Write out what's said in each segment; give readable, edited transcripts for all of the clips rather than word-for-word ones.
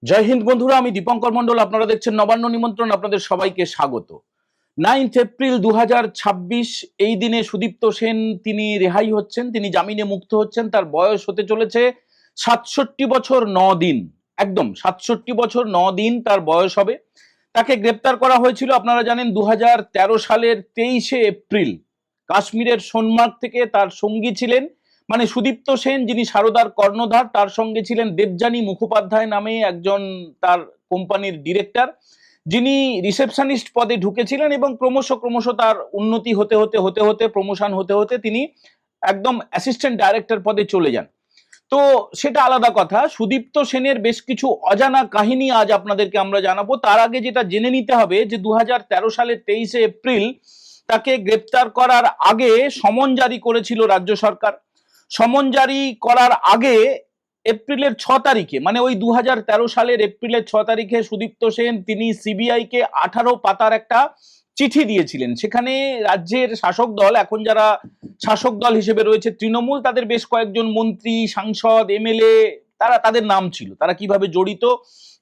জয় হিন্দ বন্ধুরা, আমি দীপঙ্কর মন্ডল। আপনারা দেখছেন নবান্ন নিমন্ত্রণ। আপনাদের সবাইকে স্বাগত। 9 এপ্রিল 2026 এই দিনে সুদীপ্ত সেন তিনি রেহাই হচ্ছেন, তিনি জামিনে মুক্ত হচ্ছেন। তার বয়স হতে চলেছে 67 বছর 9 দিন। একদম 67 বছর 9 দিন তার বয়স হবে। তাকে গ্রেপ্তার করা হয়েছিল, আপনারা জানেন, 2013 সালের 23 এপ্রিল। কাশ্মীরের সোনমার্গ থেকে তার সঙ্গী ছিলেন, মানে সুদীপ্ত সেন যিনি সারদার কর্ণধার, তার সঙ্গে ছিলেন দেবযানী মুখোপাধ্যায় নামে একজন তার কোম্পানির ডিরেক্টর, যিনি রিসেপশনিস্ট পদে ঢুকেছিলেন এবং ক্রমশ তার উন্নতি হতে হতে প্রমোশন হতে হতে তিনি একদম অ্যাসিস্ট্যান্ট ডাইরেক্টর পদে চলে যান। তো সেটা আলাদা কথা। সুদীপ্ত সেনের বেশ কিছু অজানা কাহিনী আজ আপনাদেরকে আমরা জানাবো। তার আগে যেটা জেনে নিতে হবে যে 2013 সালের 23 এপ্রিল তাকে গ্রেপ্তার করার আগে সমন জারি করেছিল রাজ্য সরকার। সমন জারি করার আগে এপ্রিলের 6 তারিখে, মানে ওই 2013 সালের এপ্রিলের 6 তারিখে সুদীপ্ত সেন তিনি সিবিআই কে 18 পাতার একটা চিঠি দিয়েছিলেন। সেখানে রাজ্যের শাসক দল, এখন যারা শাসক দল হিসেবে রয়েছে তৃণমূল, তাদের বেশ কয়েকজন মন্ত্রী, সাংসদ, এমএলএ, তাদের নাম ছিল, তারা কিভাবে জড়িত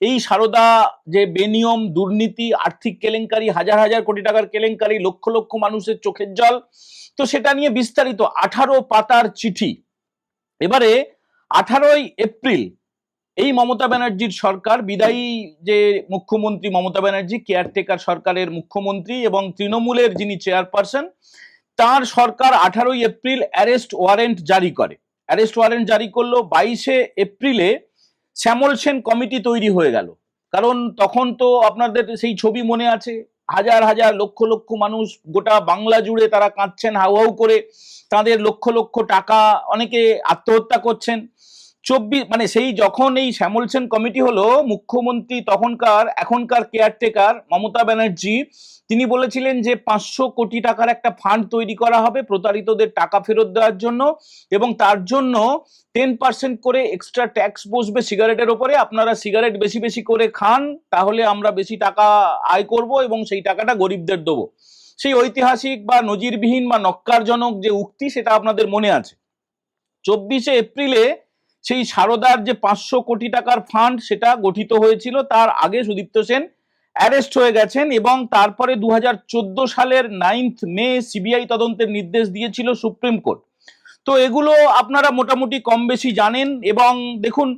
এই সারদা যে বেনিয়ম, দুর্নীতি, আর্থিক কেলেঙ্কারি, হাজার হাজার কোটি টাকার কেলেঙ্কারি, লক্ষ লক্ষ মানুষের চোখের জল, তো সেটা নিয়ে বিস্তারিত 18 পাতার চিঠি। এবারে 18 এপ্রিল এই মমতা ব্যানার্জির সরকার, বিদায়ী যে মুখ্যমন্ত্রী মমতা ব্যানার্জি, কেয়ারটেকার সরকারের মুখ্যমন্ত্রী এবং তৃণমূলের যিনি চেয়ারপারসন, তার সরকার 18 এপ্রিল অ্যারেস্ট ওয়ারেন্ট জারি করে। অ্যারেস্ট ওয়ারেন্ট জারি করলো। 22 এপ্রিলে শ্যামল সেন কমিটি তৈরি হয়ে গেল। কারণ তখন তো আপনাদের সেই ছবি মনে আছে, হাজার হাজার লক্ষ লক্ষ মানুষ গোটা বাংলা জুড়ে তারা কাঁদছেন হাউ হাউ করে, তাদের লক্ষ লক্ষ টাকা, অনেকে আত্মহত্যা করছেন। 24 মানে সেই যখন এই শ্যামল সেন কমিটি হলো, মুখ্যমন্ত্রী তখনকার এখনকার কেয়ারটেকার মমতা ব্যানার্জি তিনি বলেছিলেন যে 500 কোটি টাকার একটা ফান্ড তৈরি করা হবে প্রতারিতদের টাকা ফেরত দেওয়ার জন্য, এবং তার জন্য 10% করে এক্সট্রা ট্যাক্স বসবে সিগারেটের ওপরে। আপনারা সিগারেট বেশি বেশি করে খান, তাহলে আমরা বেশি টাকা আয় করব এবং সেই টাকাটা গরিবদের দেবো। সেই ঐতিহাসিক বা নজিরবিহীন বা নক্কারজনক যে উক্তি, সেটা আপনাদের মনে আছে। 24 এপ্রিলে সেই সারদার যে 500 কোটি টাকার ফান্ড, সেটা গঠিত হয়েছিল। তার আগে সুদীপ্ত সেন অ্যারেস্ট হয়ে গেছেন এবং তারপরে 2014 সালের 9 মে সিবিআই তদন্তের নির্দেশ দিয়েছিল সুপ্রিম কোর্ট। তো এগুলো আপনারা মোটামুটি কম বেশি জানেন। এবং দেখুন,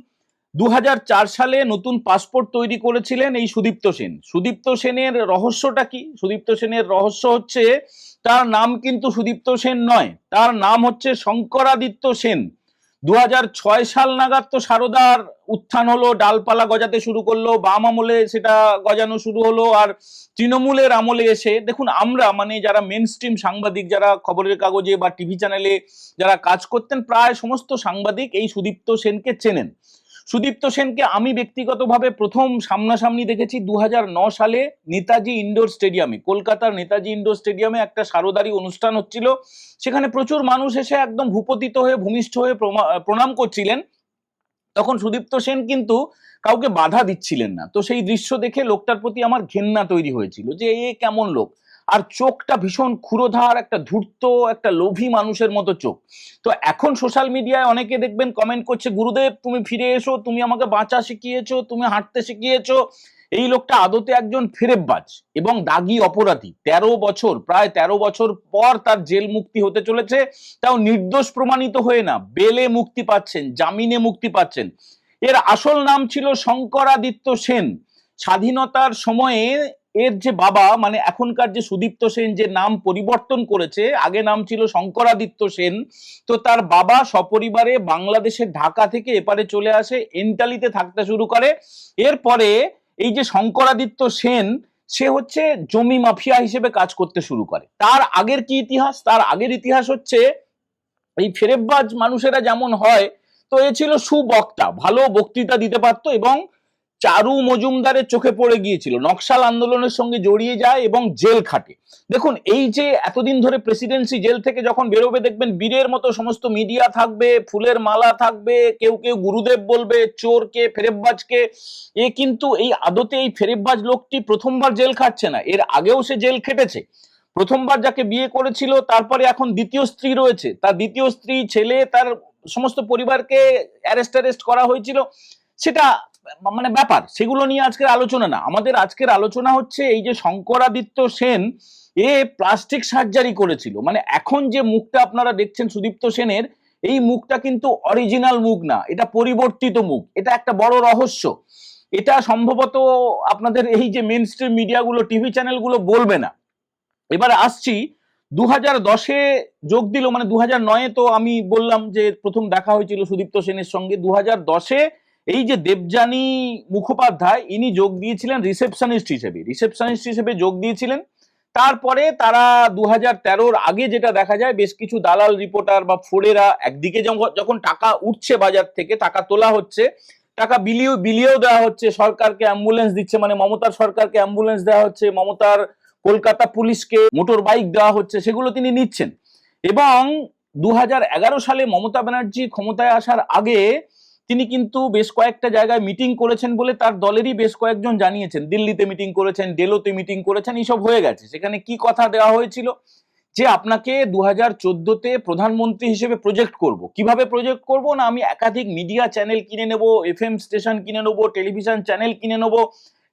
2004 সালে নতুন পাসপোর্ট তৈরি করেছিলেন এই সুদীপ্ত সেন। সুদীপ্ত সেনের রহস্যটা কি? সুদীপ্ত সেনের রহস্য হচ্ছে, তার নাম কিন্তু সুদীপ্ত সেন নয়, তার নাম হচ্ছে শঙ্করাদিত্য সেন। 2006 সাল নাগাদ তো সারদার উত্থান হলো, ডালপালা গজাতে শুরু করলো, বাম আমলে সেটা গজানো শুরু হলো, আর তৃণমূলের আমলে এসে দেখুন, আমরা মানে যারা মেন স্ট্রিম সাংবাদিক, যারা খবরের কাগজে বা টিভি চ্যানেলে যারা কাজ করতেন, প্রায় সমস্ত সাংবাদিক এই সুদীপ্ত সেনকে চেনেন। সুদীপ্ত সেনকে আমি ব্যক্তিগতভাবে প্রথম সামনাসামনি দেখেছি 2009 সালে নেতাজি ইন্ডোর স্টেডিয়ামে, কলকাতার নেতাজি ইন্ডোর স্টেডিয়ামে একটা সারদারি অনুষ্ঠান হচ্ছিল। সেখানে প্রচুর মানুষ এসে একদম ভূপতিত হয়ে, ভূমিষ্ঠ হয়ে প্রণাম করছিলেন। তখন সুদীপ্ত সেন কিন্তু কাউকে বাধা দিচ্ছিলেন না। তো সেই দৃশ্য দেখে লোকটার প্রতি আমার ঘেন্না তৈরি হয়েছিল, যে এ কেমন লোক, আর চোখটা ভীষণ ক্ষুরোধার, একটা ধূর্ত, একটা লোভী মানুষের মতো চোখ। তো এখন সোশ্যাল মিডিয়ায় অনেকে দেখবেন কমেন্ট করছে, গুরুদেব তুমি ফিরে এসো, তুমি আমাকে বাঁচা শিখিয়েছো, তুমি হাঁটতে শিখিয়েছো। এই লোকটা আদতে একজন ফেরেববাজ এবং দাগী অপরাধী। 13 বছর, প্রায় 13 বছর পর তার জেল মুক্তি হতে চলেছে, তাও নির্দোষ প্রমাণিত হয়ে না, বেলে মুক্তি পাচ্ছেন, জামিনে মুক্তি পাচ্ছেন। এর আসল নাম ছিল শঙ্করাদিত্য সেন। স্বাধীনতার সময়ে এর যে বাবা, মানে এখনকার যে সুদীপ্ত সেন যে নাম পরিবর্তন করেছে, আগে নাম ছিল শঙ্করাদিত্য সেন, তো তার বাবা সপরিবারে বাংলাদেশের ঢাকা থেকে এপারে চলে আসে, এন্টালিতে থাকতে শুরু করে। এরপরে এই যে শঙ্করাদিত্য সেন, সে হচ্ছে জমি মাফিয়া হিসেবে কাজ করতে শুরু করে। তার আগের কি ইতিহাস? তার আগের ইতিহাস হচ্ছে, এই ফেরেববাজ মানুষেরা যেমন হয়, তো এ ছিল সুবক্তা, ভালো বক্তৃতা দিতে পারতো এবং চারু মজুমদারের চোখে পড়ে গিয়েছিল, নকশাল আন্দোলনের সঙ্গে জড়িয়ে যায় এবং জেল খাটে। দেখুন, এই যে এতদিন ধরে প্রেসিডেন্সি জেল থেকে যখন বেরোবে, দেখবেন বীরের মতো সমস্ত মিডিয়া থাকবে, ফুলের মালা থাকবে, কেউ কেউ গুরুদেব বলবে চোরকে, ফেরেববাজকে। এ কিন্তু এই আদতে এই ফেরেববাজ লোকটি প্রথমবার জেল খাটছে না, এর আগেও সে জেল খেটেছে। প্রথমবার যাকে বিয়ে করেছিল, তারপরে এখন দ্বিতীয় স্ত্রী রয়েছে, তার দ্বিতীয় স্ত্রী, ছেলে, তার সমস্ত পরিবারকে অ্যারেস্ট করা হয়েছিল। সেটা মানে ব্যাপার, সেগুলো নিয়ে আজকের আলোচনা না। আমাদের আজকের আলোচনা হচ্ছে এই যে শঙ্করাদিত্য সেন এ প্লাস্টিক সার্জারি করেছিল। মানে এখন যে মুখটা আপনারা দেখছেন সুদীপ্ত সেনের, এই মুখটা কিন্তু অরিজিনাল মুখ না, এটা পরিবর্তিত মুখ। এটা একটা বড় রহস্য। এটা সম্ভবত আপনাদের এই যে মেন স্ট্রিম মিডিয়াগুলো, টিভি চ্যানেলগুলো বলবে না। এবার আসছি 2010-এ যোগ দিল, মানে 2009-এ তো আমি বললাম যে প্রথম দেখা হয়েছিল সুদীপ্ত সেনের সঙ্গে। 2010-এ এই যে দেবযানী মুখোপাধ্যায়, ইনি যোগ দিয়েছিলেন রিসেপশনিস্ট হিসেবে যোগ দিয়েছিলেন। তারপরে তারা 2013-র আগে যেটা দেখা যায়, বেশ কিছু দালাল রিপোর্টার বা ফোড়েরা একদিকে যখন টাকা উঠছে বাজার থেকে, টাকা তোলা হচ্ছে, টাকা বিলিয়েও দেওয়া হচ্ছে, সরকারকে অ্যাম্বুলেন্স দিচ্ছে, মানে মমতার সরকারকে অ্যাম্বুলেন্স দেওয়া হচ্ছে, মমতার কলকাতা পুলিশকে মোটর বাইক দেওয়া হচ্ছে, সেগুলো তিনি নিচ্ছেন। এবং 2011 সালে মমতা ব্যানার্জি ক্ষমতায় আসার আগে তিনি কিন্তু বেশ কয়েকটা জায়গায় মিটিং করেছেন বলে তার দলেরই বেশ কয়েকজন জানিয়েছেন। দিল্লিতে মিটিং করেছেন, ডেলোতে মিটিং করেছেন, এইসব হয়ে গেছে। সেখানে কি কথা দেওয়া হয়েছিল, যে আপনাকে 2014-তে প্রধানমন্ত্রী হিসেবে প্রজেক্ট করব। কিভাবে প্রজেক্ট করব না, আমি একাধিক মিডিয়া চ্যানেল কিনে নেব, এফএম স্টেশন কিনে নেব, টেলিভিশন চ্যানেল কিনে নেব।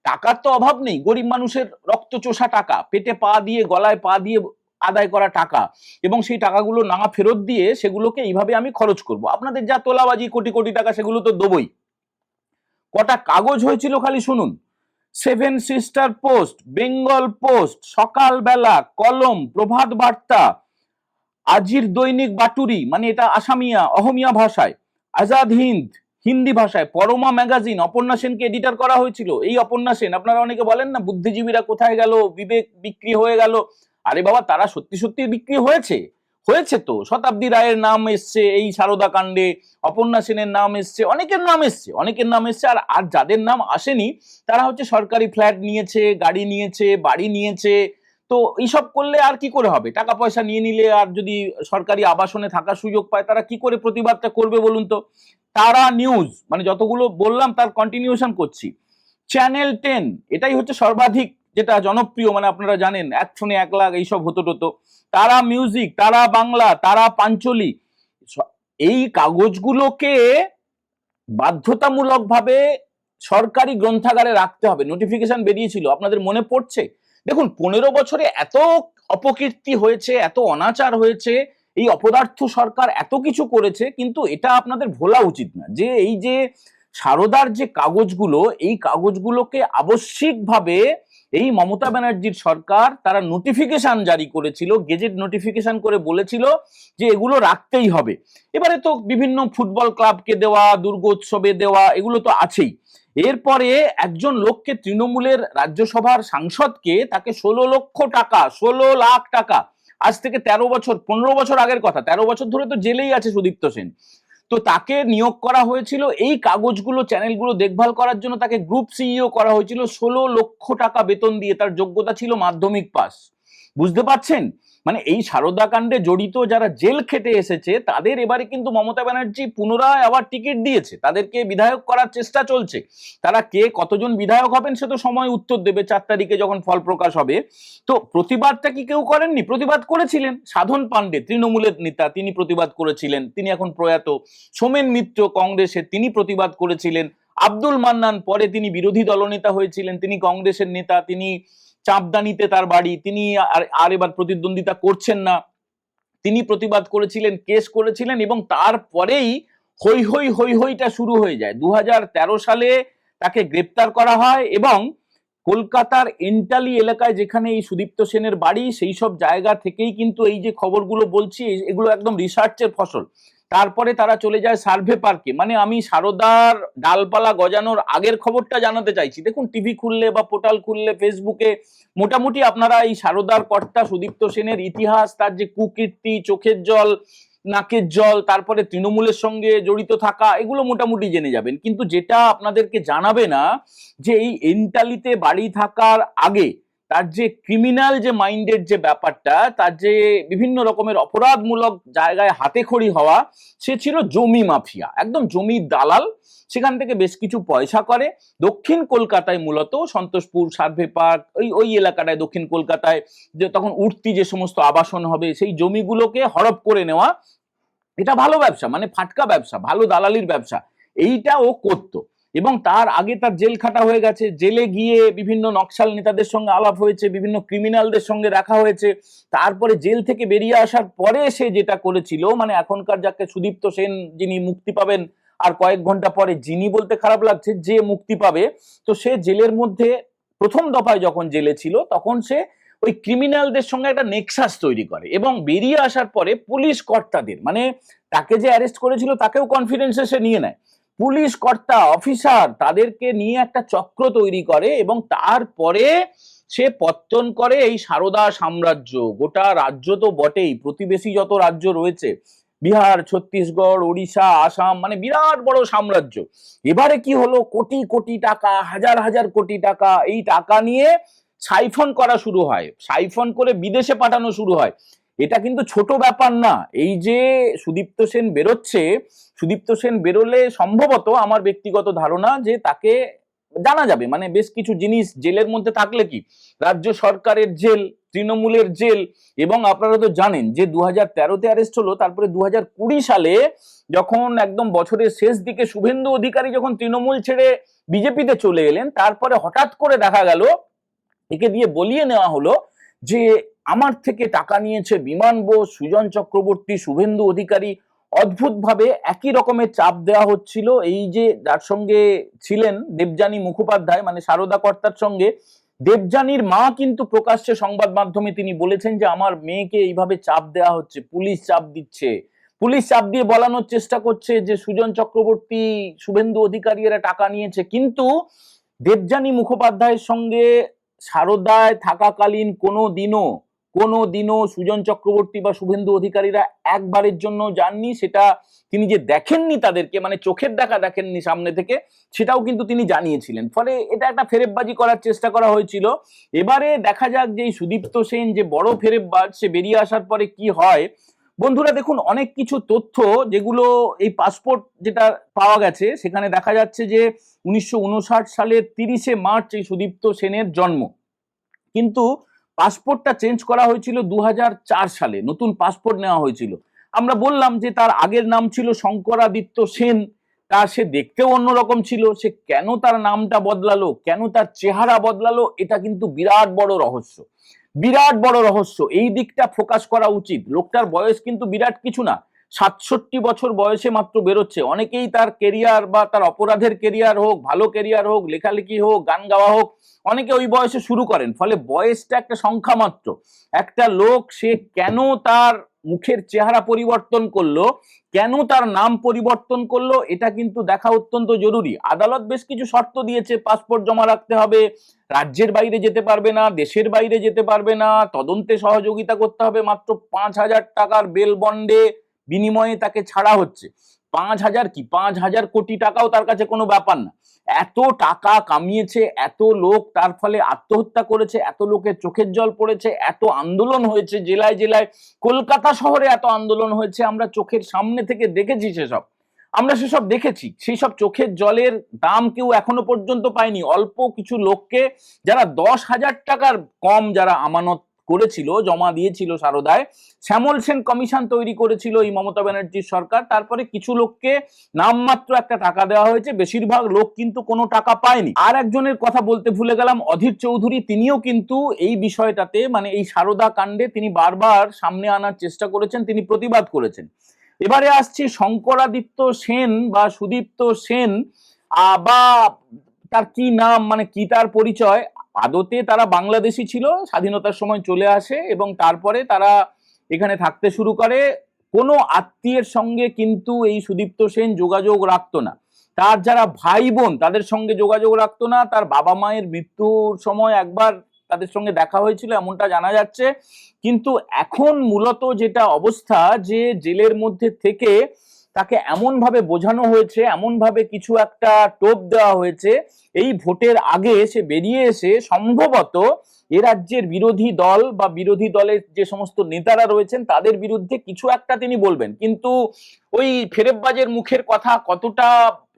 টাকার তো অভাব নেই, গরিব মানুষের রক্তচোষা টাকা, পেটে পা দিয়ে গলায় পা দিয়ে আদায় করা টাকা, এবং সেই টাকাগুলো না ফেরত দিয়ে সেগুলোকে এইভাবে আমি খরচ করব। আপনাদের যা তোলাবাজি কোটি কোটি টাকা, সেগুলো তো দেবই। কটা কাগজ হয়েছিল খালি শুনুন: seven sister post, Bengal post, সকালবেলা, কলম, প্রভাত বার্তা, আজির দৈনিক বাটুরি, মানে এটা আসামিয়া অহমিয়া ভাষায়, আজাদ হিন্দ হিন্দি ভাষায়, পরমা ম্যাগাজিন, অপর্ণা সেনকে এডিটর করা হয়েছিল। এই অপর্ণা সেন, আপনারা অনেকে বলেন না বুদ্ধিজীবীরা কোথায় গেল, বিবেক বিক্রি হয়ে গেল। আরে বাবা, তারা সত্যি সত্যি বিক্রি হয়েছে। তো শতাব্দী রায়ের নাম এসছে এই সারদা কাণ্ডে, অপর্ণা সেনের নাম এসছে, অনেকের নাম এসছে। আর যাদের নাম আসেনি তারা হচ্ছে সরকারি ফ্ল্যাট নিয়েছে, গাড়ি নিয়েছে, বাড়ি নিয়েছে। তো এইসব করলে আর কি করে হবে? টাকা পয়সা নিয়ে নিলে আর যদি সরকারি আবাসনে থাকার সুযোগ পায়, তারা কি করে প্রতিবাদটা করবে বলুন তো? তারা নিউজ, মানে যতগুলো বললাম তার কন্টিনিউশন করছি। চ্যানেল 10, এটাই হচ্ছে সর্বাধিক যেটা জনপ্রিয়, মানে আপনারা জানেন 1 ফোনে 1 লাখ এইসব হতো। তারা মিউজিক, তারা বাংলা, তারা পাঞ্চলি, এই কাগজগুলোকে বাধ্যতামূলকভাবে সরকারি গ্রন্থাগারে রাখতে হবে। নোটিফিকেশন বেরিয়েছিল, আপনাদের মনে পড়ছে? দেখুন, 15 বছরে এত অপকীর্তি হয়েছে, এত অনাচার হয়েছে, এই অপদার্থ সরকার এত কিছু করেছে, কিন্তু এটা আপনাদের ভোলা উচিত না যে এই যে সারদার যে কাগজগুলো, এই কাগজগুলোকে আবশ্যিকভাবে এই মমতা ব্যানার্জির সরকার তারা নোটিফিকেশন জারি করেছিল, গেজেট নোটিফিকেশন করে বলেছিল যে এগুলো রাখতেই হবে। এবারে তো বিভিন্ন ফুটবল ক্লাবকে দেওয়া, দুর্গোৎসবে দেওয়া, এগুলো তো আছেই। এরপরে একজন লোককে, তৃণমূলের রাজ্যসভার সাংসদকে, তাকে 16 লাখ টাকা, আজ থেকে 15 বছর আগের কথা, 13 বছর ধরে তো জেলেই আছে সুদীপ্ত সেন। তো তাকে নিয়োগ করা হয়েছিল এই কাগজগুলো, চ্যানেলগুলো দেখভাল করার জন্য। তাকে গ্রুপ সিইও করা হয়েছিল 16 লক্ষ টাকা বেতন দিয়ে। তার যোগ্যতা ছিল মাধ্যমিক পাস। বুঝতে পারছেন? মানে এই সারদা কাণ্ডে জড়িত যারা জেল খেটে এসেছে, তাদের এবারে কিন্তু মমতা ব্যানার্জি পুনরায় আবার টিকিট দিয়েছে, তাদেরকে বিধায়ক করার চেষ্টা চলছে। তারা কে কতজন বিধায়ক হবেন সে তো সময় উত্তর দেবে, 4 তারিখে যখন ফল প্রকাশ হবে। তো প্রতিবাদটা কি কেউ করেননি? প্রতিবাদ করেছিলেন সাধন পাণ্ডে, তৃণমূলের নেতা, তিনি প্রতিবাদ করেছিলেন, তিনি এখন প্রয়াত। সোমেন মিত্র কংগ্রেসের, তিনি প্রতিবাদ করেছিলেন। আব্দুল মান্নান, পরে তিনি বিরোধী দলনেতা হয়েছিলেন, তিনি কংগ্রেসের নেতা, তিনি চাঁপদানিতে তার বাড়ি, তিনি আর এবার প্রতিদ্বন্দ্বিতা করছেন না, তিনি প্রতিবাদ করেছিলেন, কেস করেছিলেন। এবং তারপরেই হইটা শুরু হয়ে যায়। 2013 সালে তাকে গ্রেপ্তার করা হয়, এবং কলকাতার এন্টালি এলাকায় যেখানে এই সুদীপ্ত সেনের বাড়ি, সেই সব জায়গা থেকেই কিন্তু এই যে খবরগুলো বলছি, এগুলো একদম রিসার্চের ফসল। তারপরে তারা চলে যায় সার্ভে পার্কে। মানে আমি সারদার ডালপালা গজানোর আগের খবরটা জানাতে চাইছি। দেখুন, টিভি খুললে বা পোর্টাল খুললে, ফেসবুকে মোটামুটি আপনারা এই সারদার কর্তা সুদীপ্ত সেনের ইতিহাস, তার যে কুকীর্তি, চোখের জল, নাকের জল, তারপরে তৃণমূলের সঙ্গে জড়িত থাকা, এগুলো মোটামুটি জেনে যাবেন। কিন্তু যেটা আপনাদেরকে জানাবে না, যে এই এন্টালিতে বাড়ি থাকার আগে তার যে ক্রিমিনাল যে মাইন্ডের যে ব্যাপারটা, তার যে বিভিন্ন রকমের অপরাধমূলক জায়গায় হাতেখড়ি হওয়া, সে ছিল জমি মাফিয়া, একদম জমির দালাল। সেখান থেকে বেশ কিছু পয়সা করে দক্ষিণ কলকাতায়, মূলত সন্তোষপুর, সার্ভে পার্ক, ওই এলাকাটায়, দক্ষিণ কলকাতায় যে তখন উঠতি যে সমস্ত আবাসন হবে, সেই জমিগুলোকে হড়প করে নেওয়া। এটা ভালো ব্যবসা, মানে ফাটকা ব্যবসা, ভালো দালালির ব্যবসা, এইটা ও করতো। এবং তার আগে তার জেল খাটা হয়ে গেছে, জেলে গিয়ে বিভিন্ন নকশাল নেতাদের সঙ্গে আলাপ হয়েছে, বিভিন্ন ক্রিমিনালদের সঙ্গে দেখা হয়েছে। তারপরে জেল থেকে বেরিয়ে আসার পরে সে যেটা করেছিল, মানে এখনকার যাকে সুদীপ্ত সেন যিনি মুক্তি পাবেন আর কয়েক ঘন্টা পরে, যিনি বলতে খারাপ লাগছে, যে মুক্তি পাবে, তো সে জেলের মধ্যে প্রথম দফায় যখন জেলে ছিল তখন সে ওই ক্রিমিনালদের সঙ্গে একটা নেক্সাস তৈরি করে এবং বেরিয়ে আসার পরে পুলিশ কর্তাদের, মানে তাকে যে অ্যারেস্ট করেছিল তাকেও কনফিডেন্সে সে নিয়ে নেয়, পুলিশ কর্তা অফিসার তাদেরকে নিয়ে একটা চক্র তৈরি করে এবং তারপরে সে পত্তন করে এই সারদা সাম্রাজ্য। গোটা রাজ্য তো বটেই, প্রতিবেশী যত রাজ্য রয়েছে, বিহার, ছত্তিশগড়, ওড়িশা, আসাম, মানে বিরাট বড় সাম্রাজ্য। এবারে কি হলো, কোটি কোটি টাকা, হাজার হাজার কোটি টাকা, এই টাকা নিয়ে সাইফন করা শুরু হয়, সাইফন করে বিদেশে পাঠানো শুরু হয়। এটা কিন্তু ছোট ব্যাপার না। এই যে সুদীপ্ত সেন বেরোচ্ছে, সুদীপ্ত সেন বেরোলে সম্ভবত আমার ব্যক্তিগত ধারণা যে তাকে জানা যাবে, মানে বেশ কিছু জিনিস জেলের মধ্যে থাকলে কি, রাজ্য সরকারের জেল, তৃণমূলের জেল, এবং আপনারা তো জানেন যে 2013-তে অ্যারেস্ট হলো, তারপরে 2020 সালে যখন একদম বছরের শেষ দিকে শুভেন্দু অধিকারী যখন তৃণমূল ছেড়ে বিজেপিতে চলে এলেন, তারপরে হঠাৎ করে দেখা গেল একে দিয়ে বলিয়ে নেওয়া হলো যে আমার থেকে টাকা নিয়েছে বিমান বোস, সুজন চক্রবর্তী, শুভেন্দু অধিকারী। অদ্ভুতভাবে একই রকমের চাপ দেওয়া হচ্ছিল। এই যে যার সঙ্গে ছিলেন দেবযানী মুখোপাধ্যায়, মানে সারদা কর্তার সঙ্গে, দেবযানীর মা কিন্তু প্রকাশ্যে সংবাদ মাধ্যমে তিনি বলেছেন যে আমার মেয়েকে এইভাবে চাপ দেওয়া হচ্ছে, পুলিশ চাপ দিচ্ছে, পুলিশ চাপ দিয়ে বলানোর চেষ্টা করছে যে সুজন চক্রবর্তী, শুভেন্দু অধিকারী এরা টাকা নিয়েছে। কিন্তু দেবযানী মুখোপাধ্যায়ের সঙ্গে সারদায় থাকাকালীন কোনো দিনও সুজন চক্রবর্তী বা শুভেন্দু অধিকারীরা একবারের জন্য যাননি। সেটা তিনি যে দেখেননি তাদেরকে, মানে চোখের দেখা দেখেননি সামনে থেকে, সেটাও কিন্তু তিনি জানিয়েছিলেন। ফলে এটা একটা ফেরেববাজি করার চেষ্টা করা হয়েছিল। এবারে দেখা যাক যে সুদীপ্ত সেন যে বড় ফেরেববাজ, সে বেরিয়ে আসার পরে কি হয়। বন্ধুরা দেখুন, অনেক কিছু তথ্য যেগুলো এই পাসপোর্ট যেটা পাওয়া গেছে সেখানে দেখা যাচ্ছে যে 1959 সালের 30শে মার্চ এই সুদীপ্ত সেনের জন্ম, কিন্তু পাসপোর্টটা চেঞ্জ করা হয়েছিল 2004 সালে, নতুন পাসপোর্ট নেওয়া হয়েছিল। আমরা বললাম যে তার আগের নাম ছিল শঙ্করাদিত্য সেন, তা সে দেখতেও অন্যরকম ছিল, সে কেন তার নামটা বদলালো, কেন তার চেহারা বদলালো, এটা কিন্তু বিরাট বড় রহস্য, বিরাট বড় রহস্য। এই দিকটা ফোকাস করা উচিত। লোকটার বয়স কিন্তু বিরাট কিছু না, 67 বছর বয়সে মাত্র বেরোচ্ছে। অনেকেই তার কেরিয়ার বা তার অপরাধের কেরিয়ার হোক, ভালো কেরিয়ার হোক, লেখালেখি হোক, গান গাওয়া হোক, অনেকে ওই বয়সে শুরু করেন। ফলে বয়সটা একটা সংখ্যা মাত্র। একটা লোক সে কেন তার মুখের চেহারা পরিবর্তন করলো, কেন তার নাম পরিবর্তন করলো, এটা কিন্তু দেখা অত্যন্ত জরুরি। আদালত বেশ কিছু শর্ত দিয়েছে, পাসপোর্ট জমা রাখতে হবে, রাজ্যের বাইরে যেতে পারবে না, দেশের বাইরে যেতে পারবে না, তদন্তে সহযোগিতা করতে হবে, মাত্র 5,000 টাকার বেল বন্ডে বিনিময়ে তাকে ছাড়া হচ্ছে। 5,000 কি, 5,000 কোটি টাকাও তার কাছে কোনো ব্যাপার না। এত টাকা কামিয়েছে, এত লোক তার ফলে আত্মহত্যা করেছে, এত লোকের চোখের জল পড়েছে, এত আন্দোলন হয়েছে জেলায় জেলায়, কলকাতা শহরে এত আন্দোলন হয়েছে, আমরা চোখের সামনে থেকে দেখেছি সেসব, আমরা সেসব দেখেছি। সেই সব চোখের জলের দাম কেউ এখনো পর্যন্ত পায়নি। অল্প কিছু লোককে, যারা 10,000 টাকার কম যারা আমানত করেছিল, জমা দিয়েছিল সারদায়, শ্যামল সেন কমিশন তৈরি করেছিল এই মমতা ব্যানার্জির সরকার, তারপরে কিছু লোককে নামমাত্র একটা টাকা দেওয়া হয়েছে, বেশিরভাগ লোক কিন্তু কোনো টাকা পায়নি। আর একজনের কথা বলতে ভুলে গেলাম, অধীর চৌধুরী, তিনিও কিন্তু এই বিষয়টাতে, মানে এই সারদা কাণ্ডে তিনি বারবার সামনে আনার চেষ্টা করেছেন, তিনি প্রতিবাদ করেছেন। এবারে আসছি শঙ্করাদিত্য সেন বা সুদীপ্ত সেন, বা তার কি নাম, মানে কি তার পরিচয়। আদতে তারা বাংলাদেশি ছিল, স্বাধীনতার সময় চলে আসে এবং তারপরে তারা এখানে থাকতে শুরু করে। কোনো আত্মীয়ের সঙ্গে কিন্তু এই সুদীপ্ত সেন যোগাযোগ রাখতো না, তার যারা ভাই বোন তাদের সঙ্গে যোগাযোগ রাখতো না। তার বাবা মায়ের মৃত্যুর সময় একবার তাদের সঙ্গে দেখা হয়েছিল এমনটা জানা যাচ্ছে। কিন্তু এখন মূলত যেটা অবস্থা, যে জেলের মধ্যে থেকে তাকে এমন ভাবে বোঝানো হয়েছে, এমন ভাবে কিছু একটা টোপ দেওয়া হয়েছে, এই ভোটের আগে সে বেরিয়ে এসে সম্ভবত এ রাজ্যের বিরোধী দল বা বিরোধী দলের যে সমস্ত নেতারা রয়েছেন তাদের বিরুদ্ধে কিছু একটা তিনি বলবেন। কিন্তু ওই ফেরেববাজের মুখের কথা কতটা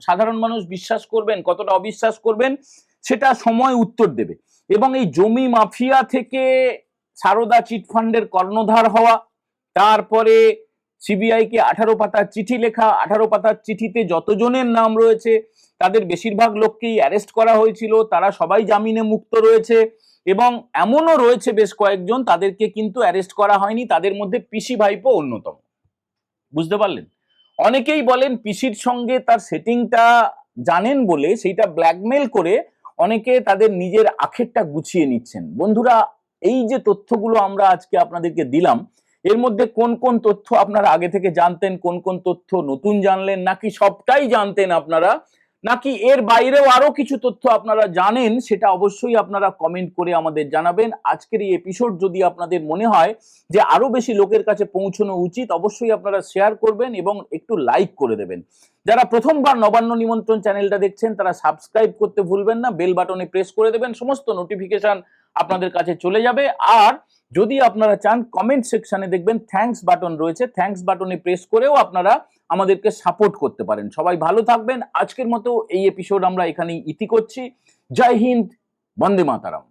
সাধারণ মানুষ বিশ্বাস করবেন, কতটা অবিশ্বাস করবেন, সেটা সময় উত্তর দেবে। এবং এই জমি মাফিয়া থেকে সারদা চিটফান্ডের কর্ণধার হওয়া, তারপরে সিবিআই কে 18 পাতার চিঠি লেখা, 18 পাতার চিঠিতে যতজনের নাম রয়েছে তাদের বেশিরভাগ লোককেই অ্যারেস্ট করা হয়েছিল, তারা সবাই জামিনে মুক্ত রয়েছে এবং এমনও রয়েছে বেশ কয়েকজন তাদেরকে কিন্তু অ্যারেস্ট করা হয়নি, তাদের মধ্যে পিসি ভাইপো অন্যতম। বুঝতে পারলেন? অনেকেই বলেন পিসির সঙ্গে তার সেটিংটা জানেন বলে সেইটা ব্ল্যাকমেল করে অনেকে তাদের নিজের আখেরটা গুছিয়ে নিচ্ছেন। বন্ধুরা, এই যে তথ্যগুলো আমরা আজকে আপনাদেরকে দিলাম, এর মধ্যে কোন কোন তথ্য আপনারা আগে থেকে জানতেন, কোন কোন তথ্য নতুন জানলেন, নাকি সবটাই জানতেন আপনারা, নাকি এর বাইরেও আরো কিছু তথ্য আপনারা জানেন, সেটা অবশ্যই আপনারা কমেন্ট করে আমাদের জানাবেন। আজকের এই এপিসোড যদি আপনাদের মনে হয় যে আরো বেশি লোকের কাছে পৌঁছানো উচিত, অবশ্যই আপনারা শেয়ার করবেন এবং একটু লাইক করে দেবেন। যারা প্রথমবার নবান্ন নিমন্ত্রণ চ্যানেলটা দেখছেন তারা সাবস্ক্রাইব করতে ভুলবেন না, বেল বাটনে প্রেস করে দেবেন, সমস্ত নোটিফিকেশন আপনাদের কাছে চলে যাবে। আর যদি আপনারা চান, কমেন্ট সেকশনে দেখবেন থ্যাঙ্কস বাটন রয়েছে, থ্যাঙ্কস বাটনে প্রেস করেও আপনারা আমাদেরকে সাপোর্ট করতে পারেন। সবাই ভালো থাকবেন। আজকের মতো এই এপিসোড আমরা এখানেই ইতি করছি। জয় হিন্দ, বন্দে মাতারাম।